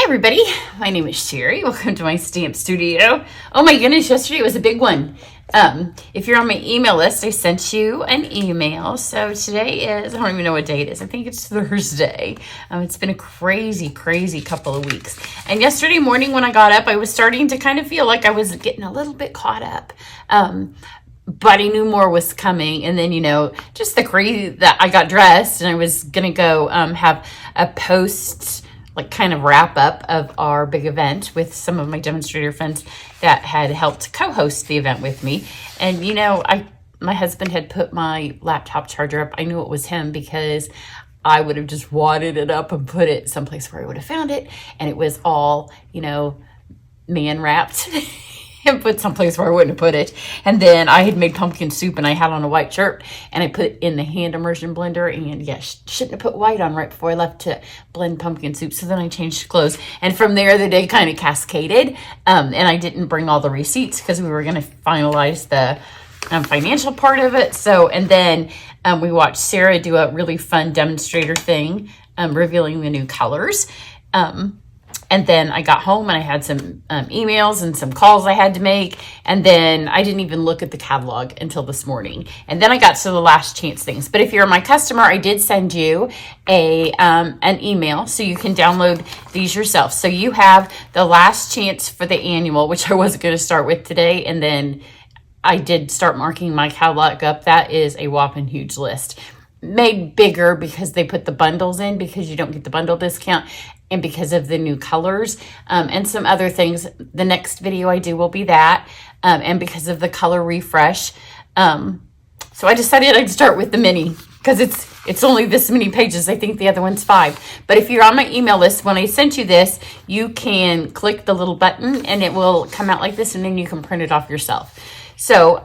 everybody, my name is Sherry. Welcome to my stamp studio. Oh my goodness, yesterday was a big one. If you're on my email list, I sent you an email. So today is, I don't even know what day it is. I think it's Thursday. It's been a crazy couple of weeks. And yesterday morning when I got up, I was starting to kind of feel like I was getting a little bit caught up. But I knew more was coming. And then, just the crazy that I got dressed and I was going to go have a post like kind of wrap up of our big event with some of my demonstrator friends that had helped co-host the event with me. And my husband had put my laptop charger up. I knew it was him because I would have just wadded it up and put it someplace where I would have found it. And it was all, man wrapped and put someplace where I wouldn't have put it. And then I had made pumpkin soup and I had on a white shirt and I put it in the hand immersion blender. And yeah, shouldn't have put white on right before I left to blend pumpkin soup. So then I changed clothes. And from there, the day kind of cascaded. And I didn't bring all the receipts because we were going to finalize the financial part of it. So, and then we watched Sarah do a really fun demonstrator thing, revealing the new colors. And then I got home and I had some emails and some calls I had to make. And then I didn't even look at the catalog until this morning. And then I got to the last chance things. But if you're my customer, I did send you an email so you can download these yourself. So you have the last chance for the annual, which I wasn't going to start with today. And then I did start marking my catalog up. That is a whopping huge list. Made bigger because they put the bundles in because you don't get the bundle discount and because of the new colors and some other things. The next video I do will be that and because of the color refresh. So I decided I'd start with the mini because it's only this many pages. I think the other one's 5. But if you're on my email list, when I sent you this, you can click the little button and it will come out like this and then you can print it off yourself. So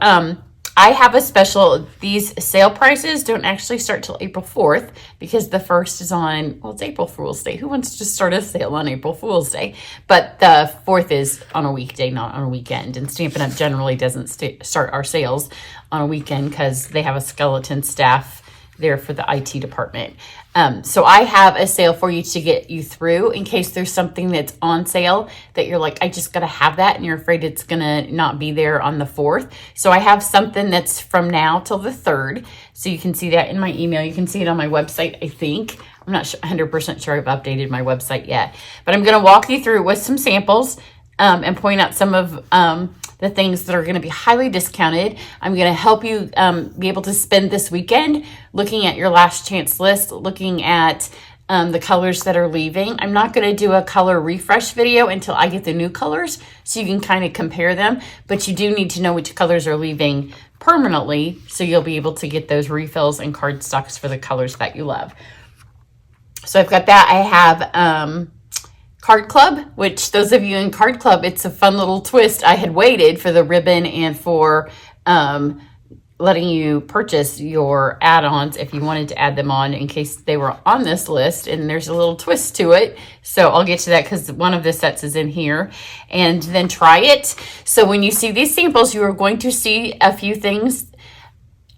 I have a special, these sale prices don't actually start till April 4th because the 1st is on, well, it's April Fool's Day. Who wants to start a sale on April Fool's Day? But the 4th is on a weekday, not on a weekend. And Stampin' Up! Generally doesn't start our sales on a weekend because they have a skeleton staff there for the IT department. So I have a sale for you to get you through in case there's something that's on sale that you're like, I just got to have that. And you're afraid it's going to not be there on the 4th. So I have something that's from now till the 3rd. So you can see that in my email. You can see it on my website, I think. I'm not 100% sure I've updated my website yet. But I'm going to walk you through with some samples and point out some of the things that are going to be highly discounted. I'm going to help you be able to spend this weekend looking at your last chance list, looking at the colors that are leaving. I'm not going to do a color refresh video until I get the new colors so you can kind of compare them, but you do need to know which colors are leaving permanently so you'll be able to get those refills and card stocks for the colors that you love. So I've got that. I have Card Club, which those of you in Card Club, it's a fun little twist. I had waited for the ribbon and for letting you purchase your add-ons if you wanted to add them on in case they were on this list. And there's a little twist to it. So I'll get to that because one of the sets is in here. And then Try It. So when you see these samples, you are going to see a few things.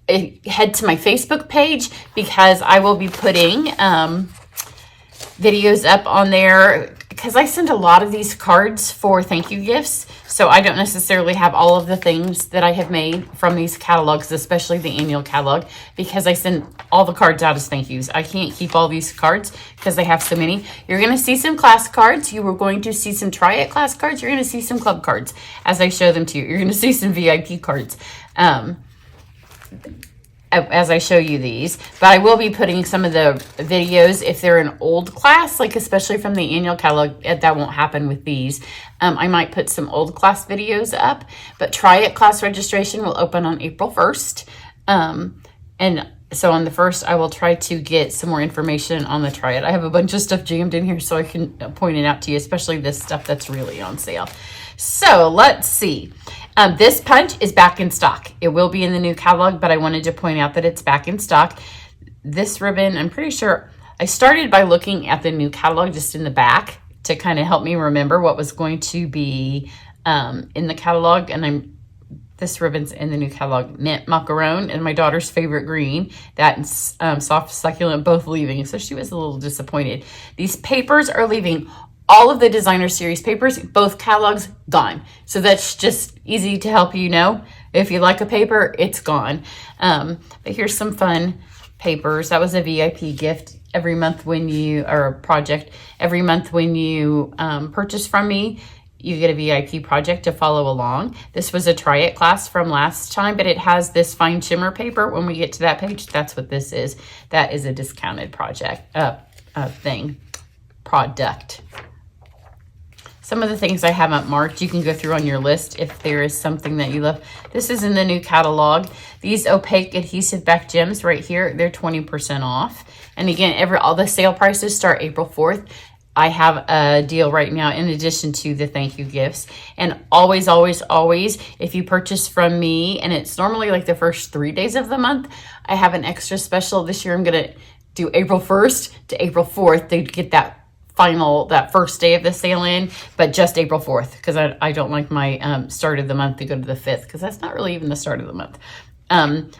Head to my Facebook page because I will be putting videos up on there because I send a lot of these cards for thank you gifts. So I don't necessarily have all of the things that I have made from these catalogs, especially the annual catalog, because I send all the cards out as thank yous. I can't keep all these cards because they have so many. You're going to see some class cards. You are going to see some Try It class cards. You're going to see some club cards as I show them to you. You're going to see some VIP cards. As I show you these, but I will be putting some of the videos if they're an old class, like especially from the annual catalog. That won't happen with these. I might put some old class videos up, but Try It class registration will open on April 1st. And so on the 1st, I will try to get some more information on the Try It. I have a bunch of stuff jammed in here so I can point it out to you, especially this stuff that's really on sale. So let's see. This punch is back in stock. It will be in the new catalog, but I wanted to point out that it's back in stock. This ribbon, I'm pretty sure I started by looking at the new catalog just in the back to kind of help me remember what was going to be in the catalog. And this ribbon's in the new catalog, Mint Macaron and my daughter's favorite green, that and Soft Succulent, both leaving. So she was a little disappointed. These papers are leaving all of the designer series papers, both catalogs, gone. So that's just easy to help you know. If you like a paper, it's gone. But here's some fun papers. That was a VIP gift every month when you, or a project, every month when you purchase from me, you get a VIP project to follow along. This was a try it class from last time, but it has this fine shimmer paper. When we get to that page, that's what this is. That is a discounted product. Some of the things I haven't marked, you can go through on your list if there is something that you love. This is in the new catalog. These opaque adhesive back gems right here, they're 20% off. And again, all the sale prices start April 4th. I have a deal right now in addition to the thank you gifts. And always, always, always, if you purchase from me, and it's normally like the first 3 days of the month, I have an extra special. This year I'm going to do April 1st to April 4th to get that first day of the sale in, but just April 4th, because I don't like my start of the month to go to the 5th, because that's not really even the start of the month.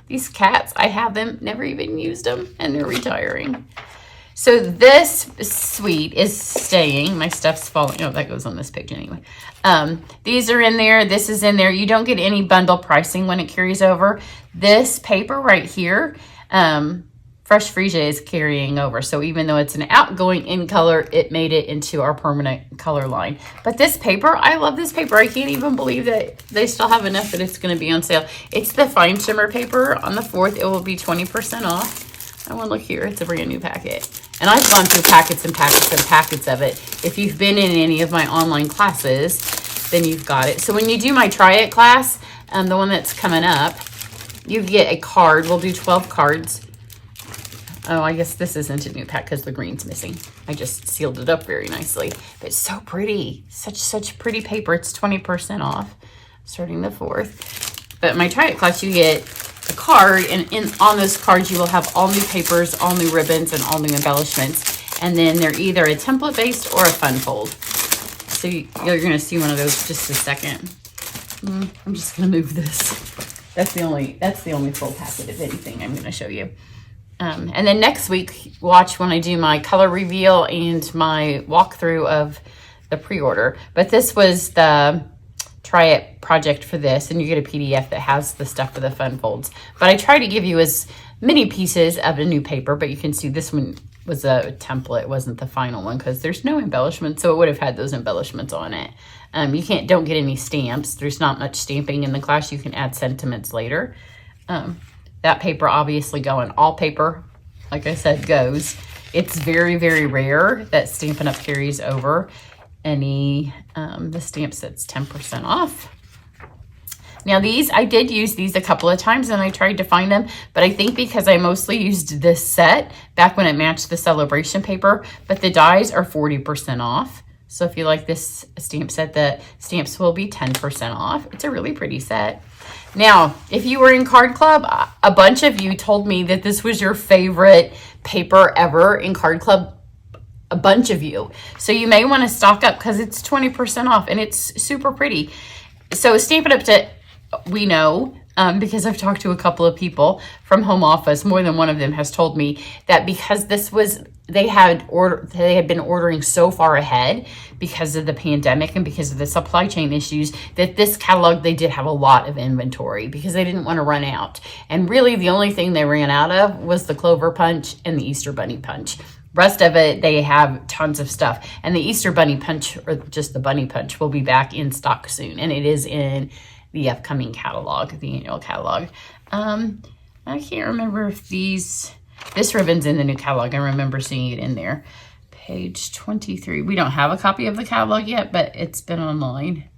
These cats, I have them, never even used them, and they're retiring. So this suite is staying. My stuff's falling. Oh, that goes on this page anyway. These are in there. This is in there. You don't get any bundle pricing when it carries over. This paper right here, Fresh Freesia is carrying over. So even though it's an outgoing in color, it made it into our permanent color line. But this paper, I love this paper. I can't even believe that they still have enough that it's going to be on sale. It's the fine shimmer paper. On the 4th, it will be 20% off. I want to look here. It's a brand new packet. And I've gone through packets and packets and packets of it. If you've been in any of my online classes, then you've got it. So when you do my try it class, the one that's coming up, you get a card. We'll do 12 cards. Oh, I guess this isn't a new pack because the green's missing. I just sealed it up very nicely. But it's so pretty. Such pretty paper. It's 20% off starting the 4th. But my try it class, you get a card, and on those cards you will have all new papers, all new ribbons, and all new embellishments. And then they're either a template based or a fun fold. So you're going to see one of those just a second. I'm just going to move this. That's the only full packet of anything I'm going to show you. And then next week, watch when I do my color reveal and my walkthrough of the pre-order. But this was the try it project for this, and you get a PDF that has the stuff for the fun folds. But I try to give you as many pieces of a new paper, but you can see this one was a template. It wasn't the final one because there's no embellishment, so it would have had those embellishments on it. You don't get any stamps. There's not much stamping in the class. You can add sentiments later. That paper obviously going. All paper, like I said, goes. It's very, very rare that Stampin' Up! Carries over any the stamps that's 10% off. Now these, I did use these a couple of times and I tried to find them, but I think because I mostly used this set back when it matched the celebration paper, but the dies are 40% off. So if you like this stamp set, the stamps will be 10% off. It's a really pretty set. Now, if you were in Card Club, a bunch of you told me that this was your favorite paper ever in Card Club. A bunch of you. So you may want to stock up because it's 20% off and it's super pretty. So Stampin' Up! We know, because I've talked to a couple of people from home office, more than one of them has told me that because this was, they had been ordering so far ahead because of the pandemic and because of the supply chain issues, that this catalog, they did have a lot of inventory because they didn't want to run out. And really the only thing they ran out of was the Clover Punch and the Easter Bunny Punch. Rest of it, they have tons of stuff. And the Easter Bunny Punch, or just the Bunny Punch, will be back in stock soon. And it is in the upcoming catalog, the annual catalog. I can't remember if this ribbon's in the new catalog. I remember seeing it in there. Page 23. We don't have a copy of the catalog yet, but it's been online.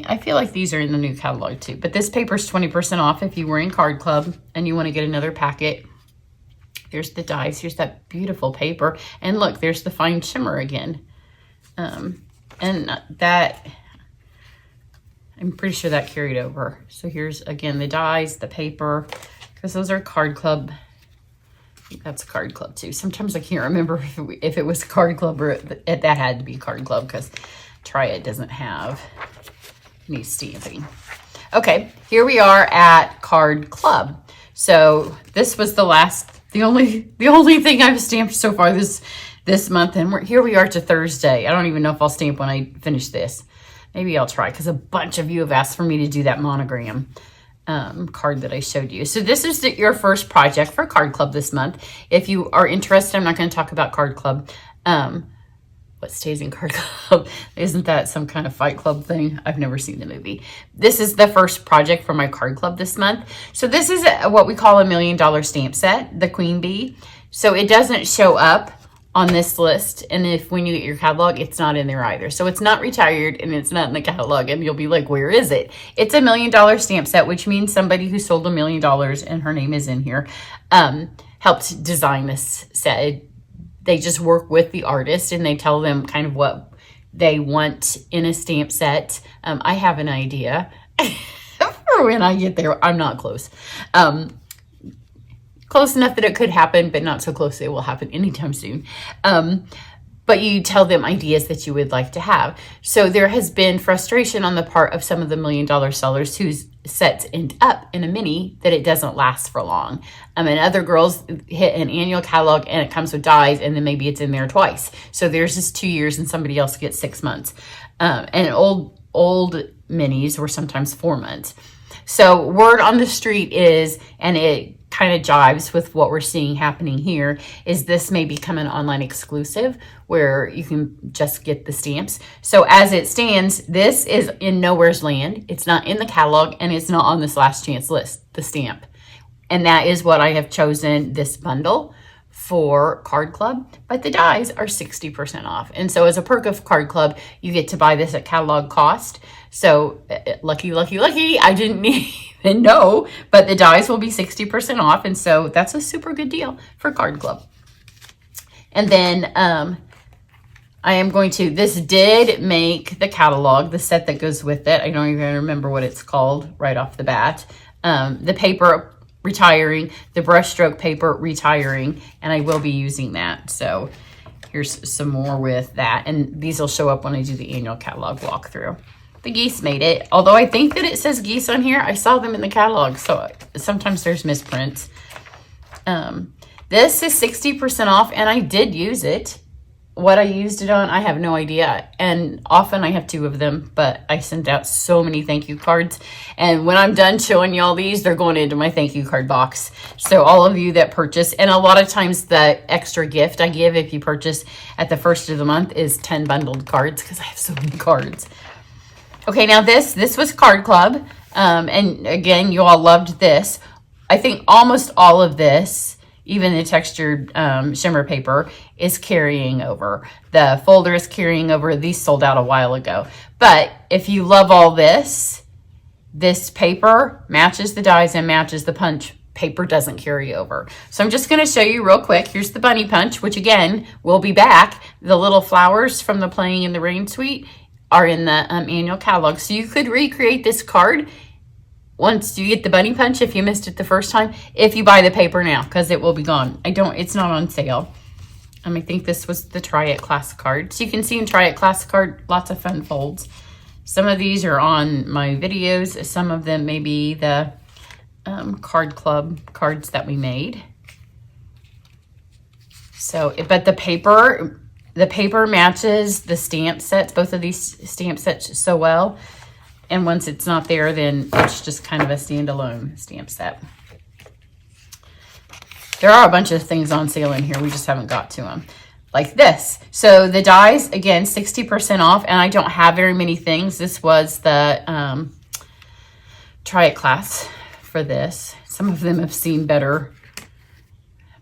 I feel like these are in the new catalog too. But this paper's 20% off if you were in Card Club and you want to get another packet. There's the dies. Here's that beautiful paper. And look, there's the fine shimmer again. And that, I'm pretty sure that carried over. So here's, again, the dies, the paper, because those are Card Club. I think that's Card Club too. Sometimes I can't remember if it was Card Club or that had to be Card Club because Try It doesn't have any stamping. Okay, here we are at Card Club. So this was the only thing I've stamped so far this this month. And here we are to Thursday. I don't even know if I'll stamp when I finish this. Maybe I'll try because a bunch of you have asked for me to do that monogram card that I showed you. So this is your first project for Card Club this month. If you are interested, I'm not going to talk about Card Club. What stays in Card Club? Isn't that some kind of Fight Club thing? I've never seen the movie. This is the first project for my Card Club this month. So this is what we call $1 million stamp set, the Queen Bee. So it doesn't show up on this list, and if when you get your catalog, it's not in there either. So it's not retired and it's not in the catalog, and you'll be like, where is it? It's $1 million stamp set, which means somebody who sold $1 million, and her name is in here, helped design this set. They just work with the artist and they tell them kind of what they want in a stamp set. I have an idea for when I get there. I'm not close. Close enough that it could happen, but not so close that it will happen anytime soon. But you tell them ideas that you would like to have. So there has been frustration on the part of some of the $1 million sellers whose sets end up in a mini that it doesn't last for long. And other girls hit an annual catalog and it comes with dies, and then maybe it's in there twice. So there's just 2 years and somebody else gets 6 months. And old minis were sometimes 4 months. So word on the street is, and it kind of jives with what we're seeing happening here, is this may become an online exclusive where you can just get the stamps. So as it stands, this is in nowhere's land. It's not in the catalog, and it's not on this last chance list, the stamp. And that is what I have chosen this bundle for Card Club, but the dies are 60% off. And so as a perk of Card Club, you get to buy this at catalog cost. So lucky, I didn't even know, but the dies will be 60% off. And so that's a super good deal for Card Club. And then I am going to, this did make the catalog, the set that goes with it. I don't even remember what it's called right off the bat. The paper retiring, the brushstroke paper retiring, and I will be using that. So here's some more with that. And these will show up when I do the annual catalog walkthrough. The geese made it. Although I think that it says geese on here, I saw them in the catalog. So sometimes there's misprints. This is 60% off, and I did use it. What I used it on, I have no idea. And often I have 2 of them, but I sent out so many thank you cards. And when I'm done showing y'all these, they're going into my thank you card box. So all of you that purchase, and a lot of times the extra gift I give if you purchase at the first of the month is 10 bundled cards, because I have so many cards. Okay, now this was Card Club. And again, you all loved this. I think almost all of this, even the textured shimmer paper, is carrying over. The folder is carrying over. These sold out a while ago. But if you love all this paper matches the dies and matches the punch. Paper doesn't carry over. So I'm just going to show you real quick. Here's the bunny punch, which again, will be back. The little flowers from the Playing in the Rain suite are in the annual catalog. So you could recreate this card once you get the bunny punch if you missed it the first time, if you buy the paper now, because it will be gone. It's not on sale. I think this was the Try It Classic card. So you can see in Try It Classic card, lots of fun folds. Some of these are on my videos. Some of them may be the Card Club cards that we made. So, but the paper matches the stamp sets, both of these stamp sets so well. And once it's not there, then it's just kind of a standalone stamp set. There are a bunch of things on sale in here. We just haven't got to them. Like this. So the dies, again, 60% off. And I don't have very many things. This was the Try It class for this. Some of them have seen better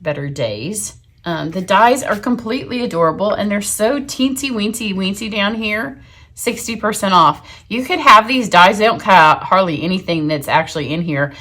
days. The dies are completely adorable. And they're so teensy-weensy down here. 60% off. You could have these dies. They don't cut out hardly anything that's actually in here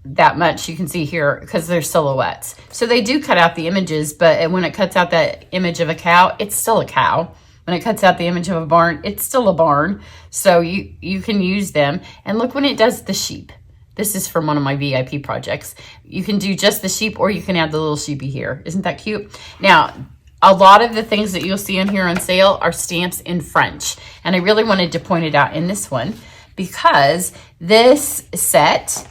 that much. You can see here because they're silhouettes. So they do cut out the images, but when it cuts out that image of a cow, it's still a cow. When it cuts out the image of a barn, it's still a barn. So you can use them. And look when it does the sheep. This is from one of my VIP projects. You can do just the sheep, or you can add the little sheepy here. Isn't that cute? Now, a lot of the things that you'll see in here on sale are stamps in French. And I really wanted to point it out in this one because this set,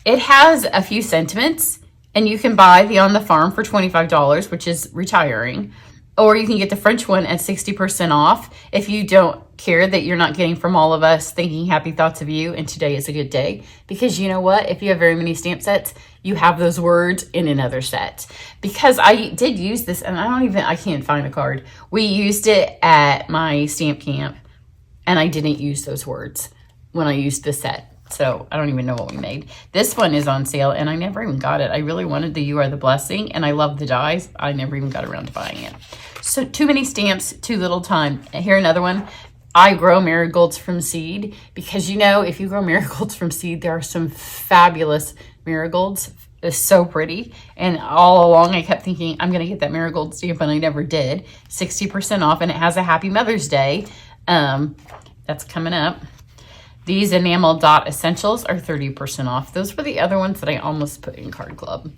it has a few sentiments And you can buy the On the Farm for $25, which is retiring. Or you can get the French one at 60% off if you don't care that you're not getting from all of us thinking happy thoughts of you and today is a good day. Because you know what? If you have very many stamp sets, you have those words in another set. Because I did use this, and I can't find a card. We used it at my stamp camp, and I didn't use those words when I used the set. So I don't even know what we made. This one is on sale, and I never even got it. I really wanted the You Are the Blessing, and I love the dies. I never even got around to buying it. So too many stamps, too little time. Here, another one. I grow marigolds from seed because, you know, if you grow marigolds from seed, there are some fabulous marigolds. It's so pretty. And all along, I kept thinking, I'm going to get that marigold stamp, and I never did. 60% off, and it has a Happy Mother's Day. That's coming up. These enamel dot essentials are 30% off. Those were the other ones that I almost put in Card Club.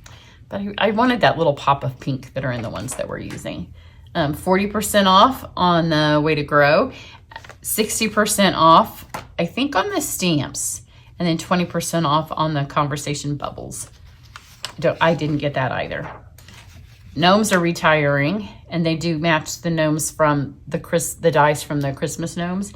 But I wanted that little pop of pink that are in the ones that we're using. 40% off on the Way to Grow. 60% off, I think, on the stamps. And then 20% off on the Conversation Bubbles. I didn't get that either. Gnomes are retiring, and they do match the gnomes from the dies from the Christmas gnomes.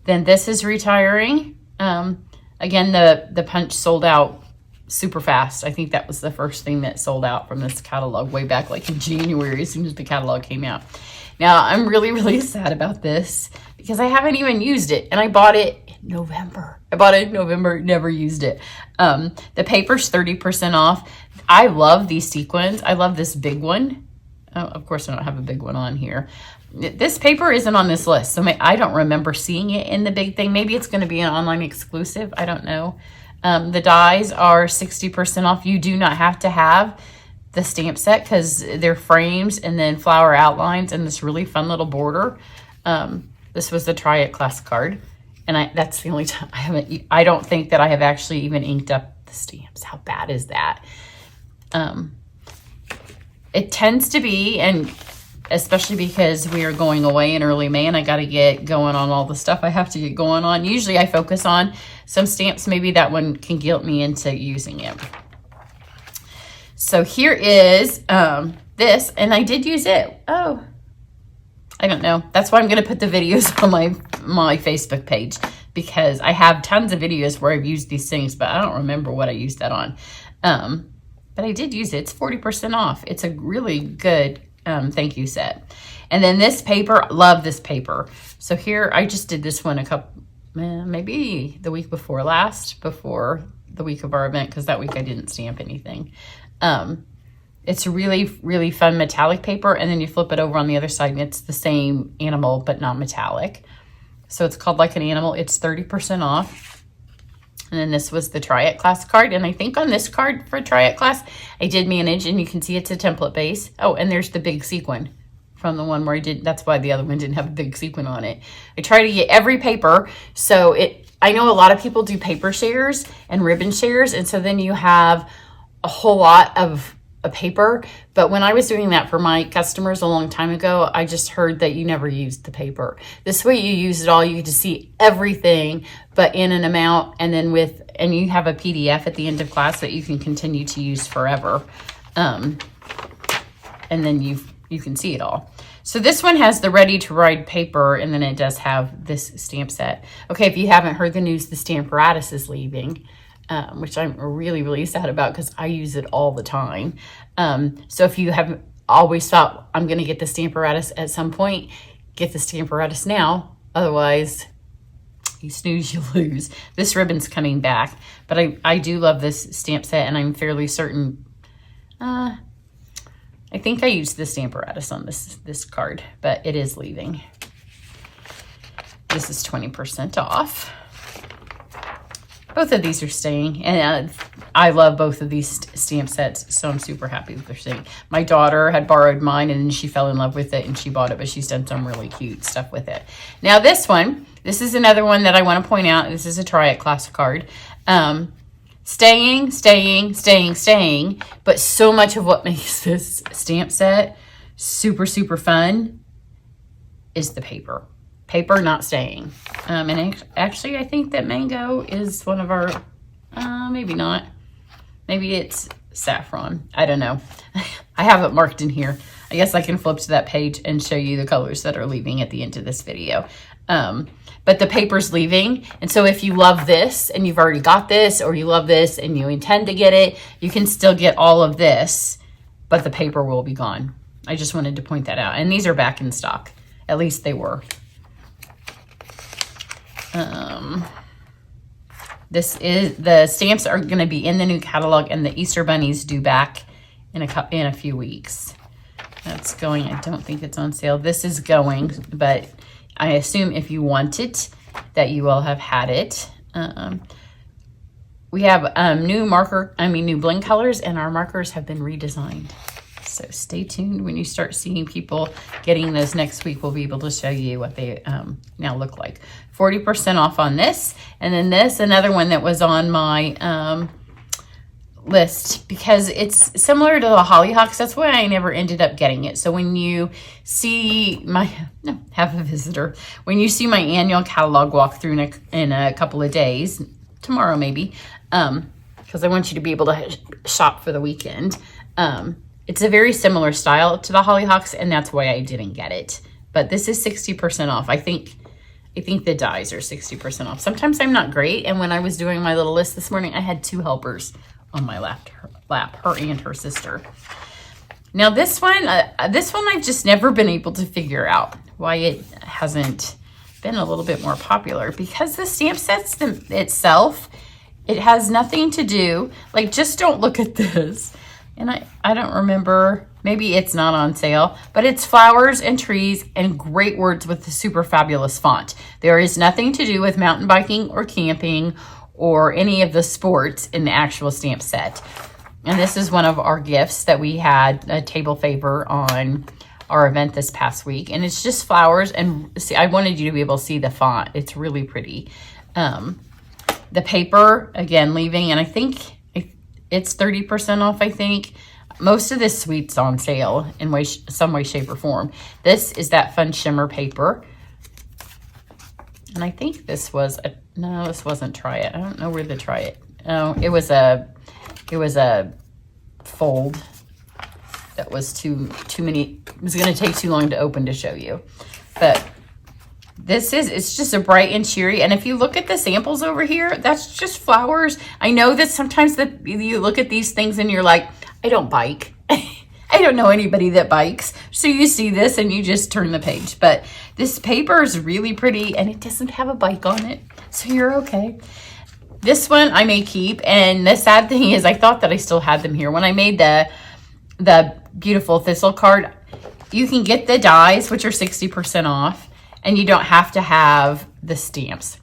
Then this is retiring. Again, the punch sold out super fast. I think that was the first thing that sold out from this catalog way back like in January as soon as the catalog came out. Now, I'm really, really sad about this because I haven't even used it, and I bought it in November. Never used it. The paper's 30% off. I love these sequins. I love this big one. Oh, of course, I don't have a big one on here. This paper isn't on this list, so I don't remember seeing it in the big thing. Maybe it's going to be an online exclusive. I don't know. The dies are 60% off. You do not have to have the stamp set because they're frames and then flower outlines and this really fun little border. This was the Try It class card, and that's the only time I don't think that I have actually even inked up the stamps. How bad is that? It tends to be, and especially because we are going away in early May and I got to get going on all the stuff I have to get going on. Usually I focus on some stamps. Maybe that one can guilt me into using it. So here is this, and I did use it. Oh, I don't know. That's why I'm going to put the videos on my Facebook page because I have tons of videos where I've used these things, but I don't remember what I used that on. But I did use it. It's 40% off. It's a really good thank you set. And then this paper, love this paper. So here, I just did this one maybe the week before the week of our event, because that week I didn't stamp anything. It's really, really fun metallic paper, and then you flip it over on the other side, and it's the same animal, but not metallic. So it's called Like an Animal. It's 30% off. And then this was the Try It class card. And I think on this card for Try It class, I did manage, and you can see it's a template base. Oh, and there's the big sequin from the one where I did. That's why the other one didn't have a big sequin on it. I try to get every paper. So I know a lot of people do paper shares and ribbon shares. And so then you have a whole lot of a paper. But when I was doing that for my customers a long time ago, I just heard that you never used the paper. This way you use it all. You get to see everything, but in an amount, and then and you have a PDF at the end of class that you can continue to use forever. And then you can see it all. So this one has the Ready to Ride paper, and then it does have this stamp set. Okay, if you haven't heard the news, the Stamparatus is leaving. Which I'm really, really sad about because I use it all the time. So if you have always thought, I'm going to get the Stamparatus at some point, get the Stamparatus now. Otherwise, you snooze, you lose. This ribbon's coming back. But I do love this stamp set, and I'm fairly certain. I think I used the Stamparatus on this card, but it is leaving. This is 20% off. Both of these are staying, and I love both of these stamp sets, so I'm super happy that they're staying. My daughter had borrowed mine, and then she fell in love with it, and she bought it, but she's done some really cute stuff with it. Now this is another one that I want to point out. This is a Try It class card. Staying, but so much of what makes this stamp set super, super fun is the paper. Paper not staying. And actually, I think that Mango is one of our, maybe not. Maybe it's saffron. I don't know. I have it marked in here. I guess I can flip to that page and show you the colors that are leaving at the end of this video. But the paper's leaving. And so if you love this and you've already got this, or you love this and you intend to get it, you can still get all of this, but the paper will be gone. I just wanted to point that out. And these are back in stock. At least they were. The stamps are going to be in the new catalog, and the Easter bunnies due back in a few weeks. That's going. I don't think it's on sale. This is going, but I assume if you want it, that you will have had it. We have new blend colors, and our markers have been redesigned. So stay tuned. When you start seeing people getting those next week, we'll be able to show you what they now look like. 40% off on this. And then this, another one that was on my list, because it's similar to the hollyhocks. That's why I never ended up getting it. So when you see have a visitor. When you see my annual catalog walkthrough in a couple of days, tomorrow maybe, because I want you to be able to shop for the weekend. It's a very similar style to the hollyhocks, and that's why I didn't get it. But this is 60% off. I think the dies are 60% off. Sometimes I'm not great, and when I was doing my little list this morning, I had 2 helpers on my lap, her and her sister. Now this one I've just never been able to figure out why it hasn't been a little bit more popular, because the stamp sets itself, it has nothing to do, like, just don't look at this. And I don't remember, maybe it's not on sale, but it's flowers and trees and great words with the super fabulous font. There is nothing to do with mountain biking or camping or any of the sports in the actual stamp set. And this is one of our gifts that we had a table favor on our event this past week. And it's just flowers. And see, I wanted you to be able to see the font. It's really pretty. The paper, again, leaving, and I think it's 30% off, I think. Most of this suite's on sale in some way, shape, or form. This is that fun shimmer paper. And I think this was no, this wasn't Try It. I don't know where the Try It. Oh, it was a fold that was too many. It was going to take too long to open to show you. But it's just a bright and cheery. And if you look at the samples over here, that's just flowers. I know that sometimes you look at these things and you're like, I don't bike. I don't know anybody that bikes. So you see this and you just turn the page. But this paper is really pretty, and it doesn't have a bike on it. So you're okay. This one I may keep. And the sad thing is I thought that I still had them here. When I made the beautiful thistle card, you can get the dies, which are 60% off. And you don't have to have the stamps,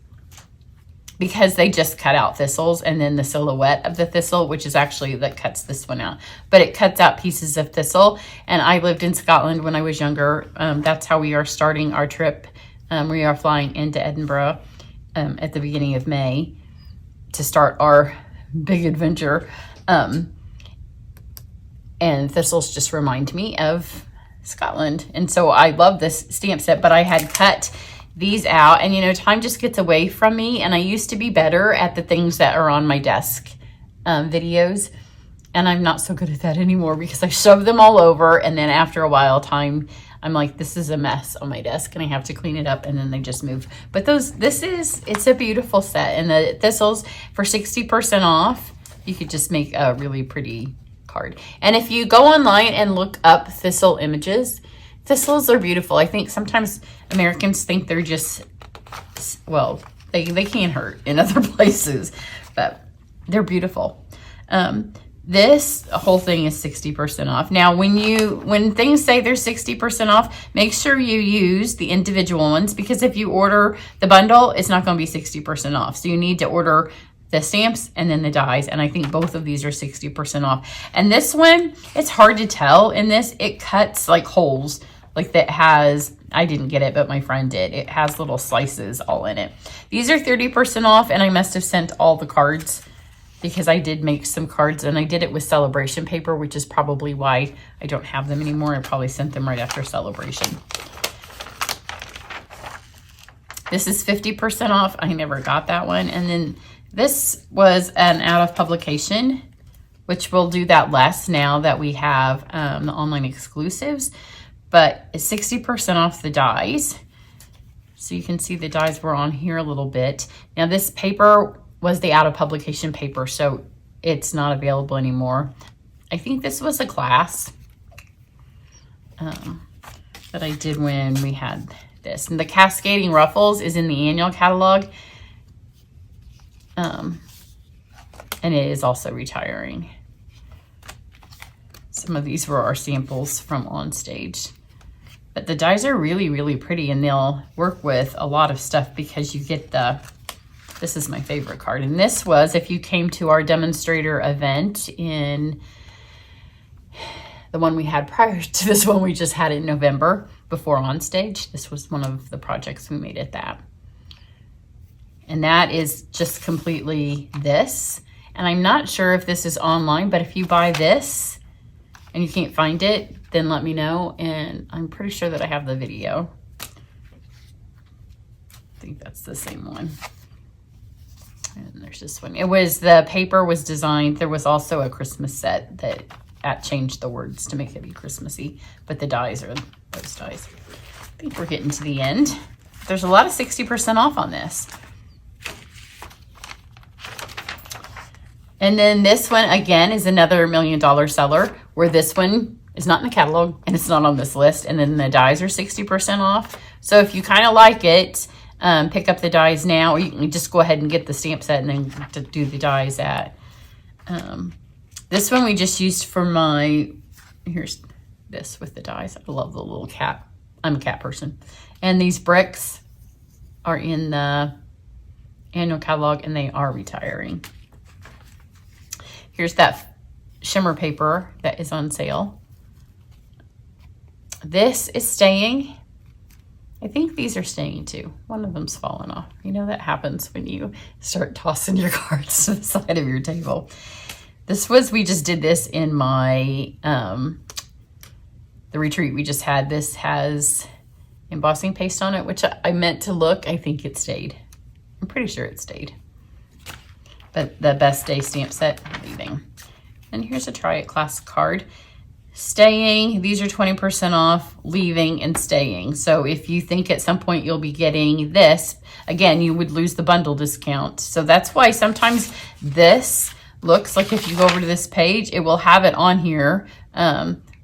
because they just cut out thistles, and then the silhouette of the thistle, which is actually that cuts this one out, but it cuts out pieces of thistle. And I lived in Scotland when I was younger. That's how we are starting our trip. We are flying into Edinburgh at the beginning of May to start our big adventure. And thistles just remind me of Scotland. And so I love this stamp set, but I had cut these out, and time just gets away from me, and I used to be better at the things that are on my desk videos, and I'm not so good at that anymore, because I shove them all over, and then after a while I'm like, this is a mess on my desk, and I have to clean it up, and then they just move. But it's a beautiful set, and the thistles for 60% off, you could just make a really pretty card. And if you go online and look up thistle images, thistles are beautiful. I think sometimes Americans think they're just, well, they can hurt in other places, but they're beautiful. This whole thing is 60% off. Now, when things say they're 60% off, make sure you use the individual ones, because if you order the bundle, it's not going to be 60% off. So you need to order the stamps and then the dies, and I think both of these are 60% off. And this one, it's hard to tell. In this, it cuts like holes, like that has, I didn't get it, but my friend did. It has little slices all in it. These are 30% off, and I must have sent all the cards, because I did make some cards, and I did it with celebration paper, which is probably why I don't have them anymore. I probably sent them right after celebration. This is 50% off. I never got that one. And then this was an out of publication which we'll do that less now that we have the online exclusives, but it's 60% off the dies. So you can see the dies were on here a little bit. Now this paper was the out of publication paper, so it's not available anymore. I think this was a class that I did when we had this. And the Cascading Ruffles is in the annual catalog. And it is also retiring. Some of these were our samples from On Stage. But the dies are really, really pretty, and they'll work with a lot of stuff because you get this is my favorite card. And this was, if you came to our demonstrator event in the one we had prior to this one we just had in November before On Stage. This was one of the projects we made at that. And that is just completely this. And I'm not sure if this is online, but if you buy this and you can't find it, then let me know. And I'm pretty sure that I have the video. I think that's the same one. And there's this one. It was, the paper was designed. There was also a Christmas set that changed the words to make it be Christmassy, but the dies are those dies. I think we're getting to the end. There's a lot of 60% off on this. And then this one, again, is another $1 million seller, where this one is not in the catalog and it's not on this list. And then the dies are 60% off. So if you kind of like it, pick up the dies now, or you can just go ahead and get the stamp set and then do the dies at. This one we just used for my, here's this with the dies. I love the little cat. I'm a cat person. And these bricks are in the annual catalog and they are retiring. Here's that shimmer paper that is on sale. This is staying. I think these are staying too. One of them's fallen off. You know, that happens when you start tossing your cards to the side of your table. This was, we just did this in my, the retreat we just had. This has embossing paste on it, which I meant to look. I think it stayed. I'm pretty sure it stayed. But the Best Day stamp set, leaving. And here's a Try It class card. Staying, these are 20% off, leaving, and staying. So if you think at some point you'll be getting this, again, you would lose the bundle discount. So that's why sometimes this looks like, if you go over to this page, it will have it on here,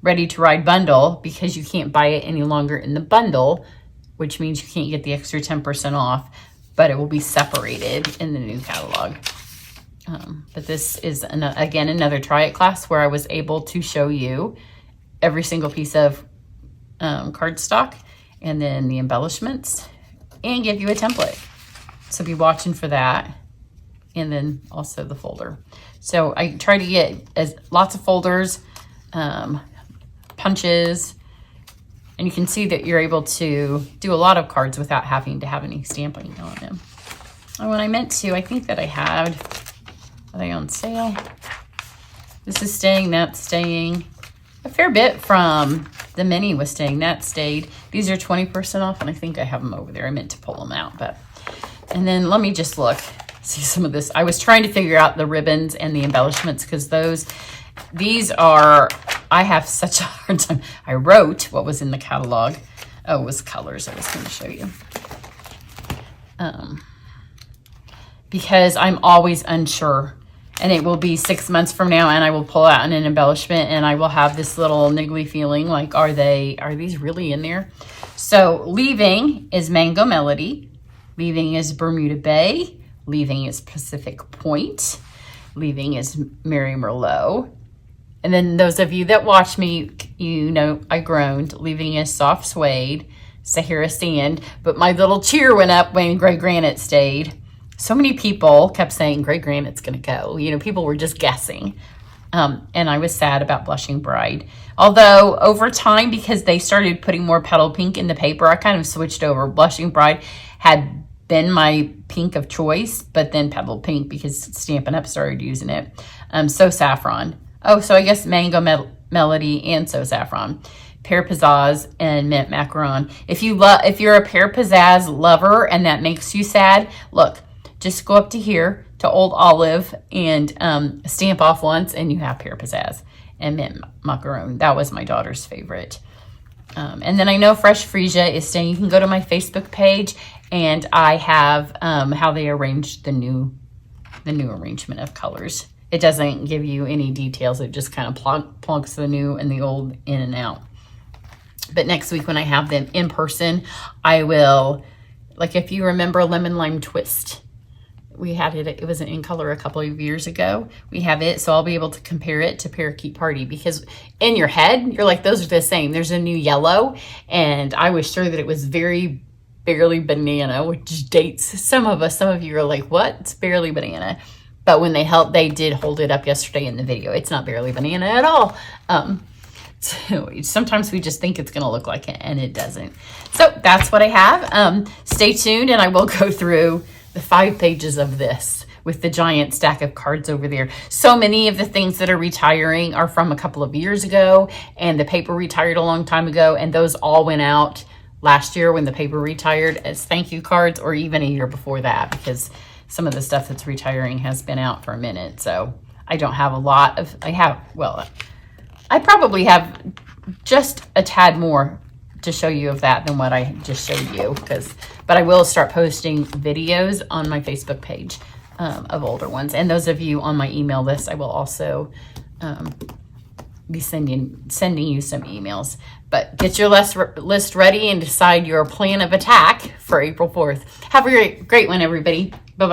ready to ride bundle, because you can't buy it any longer in the bundle, which means you can't get the extra 10% off, but it will be separated in the new catalog. But this is, again, another Try It class where I was able to show you every single piece of cardstock and then the embellishments and give you a template. So be watching for that. And then also the folder. So I try to get lots of folders, punches, and you can see that you're able to do a lot of cards without having to have any stamping on them. And when I meant to, I think that I had, are they on sale? This is staying, that's staying. A fair bit from the mini was staying, that stayed. These are 20% off, and I think I have them over there. I meant to pull them out, but, and then let me just look. See some of this. I was trying to figure out the ribbons and the embellishments, because these are, I have such a hard time. I wrote what was in the catalog. Oh, it was colors I was going to show you. Because I'm always unsure, and it will be 6 months from now and I will pull out an embellishment and I will have this little niggly feeling like, are these really in there? So leaving is Mango Melody. Leaving is Bermuda Bay. Leaving is Pacific Point. Leaving is Mary Merlot. And then those of you that watch me, you know I groaned. Leaving is Soft Suede, Sahara Sand. But my little cheer went up when Gray Granite stayed. So many people kept saying Gray Granite's going to go. You know, people were just guessing. And I was sad about Blushing Bride. Although over time, because they started putting more petal pink in the paper, I kind of switched over. Blushing Bride had been my pink of choice, but then petal pink because Stampin' Up started using it. So Saffron. Oh, so I guess Mango Melody and So Saffron. Pear Pizzazz and Mint Macaron. If you're a Pear Pizzazz lover and that makes you sad, look, just go up to here to Old Olive and stamp off once, and you have Pear Pizzazz and mint macaron. That was my daughter's favorite. And then I know Fresh Freesia is saying you can go to my Facebook page, and I have how they arranged the new arrangement of colors. It doesn't give you any details. It just kind of plunks the new and the old in and out. But next week when I have them in person, I will, like if you remember Lemon Lime Twist, we had it, it was an in color a couple of years ago. We have it, so I'll be able to compare it to Parakeet Party, because in your head, you're like, those are the same. There's a new yellow, and I was sure that it was very barely banana, which dates some of you are like, what? It's barely banana. But when they did hold it up yesterday in the video. It's not barely banana at all. So sometimes we just think it's going to look like it, and it doesn't. So that's what I have. Stay tuned, and I will go through the 5 pages of this with the giant stack of cards over there. So many of the things that are retiring are from a couple of years ago, and the paper retired a long time ago, and those all went out last year when the paper retired as thank you cards, or even a year before that, because some of the stuff that's retiring has been out for a minute. So I don't have a lot of, I probably have just a tad more to show you of that than what I just showed you, but I will start posting videos on my Facebook page of older ones. And those of you on my email list, I will also be sending you some emails. But get your list ready and decide your plan of attack for April 4th. Have a great one, everybody.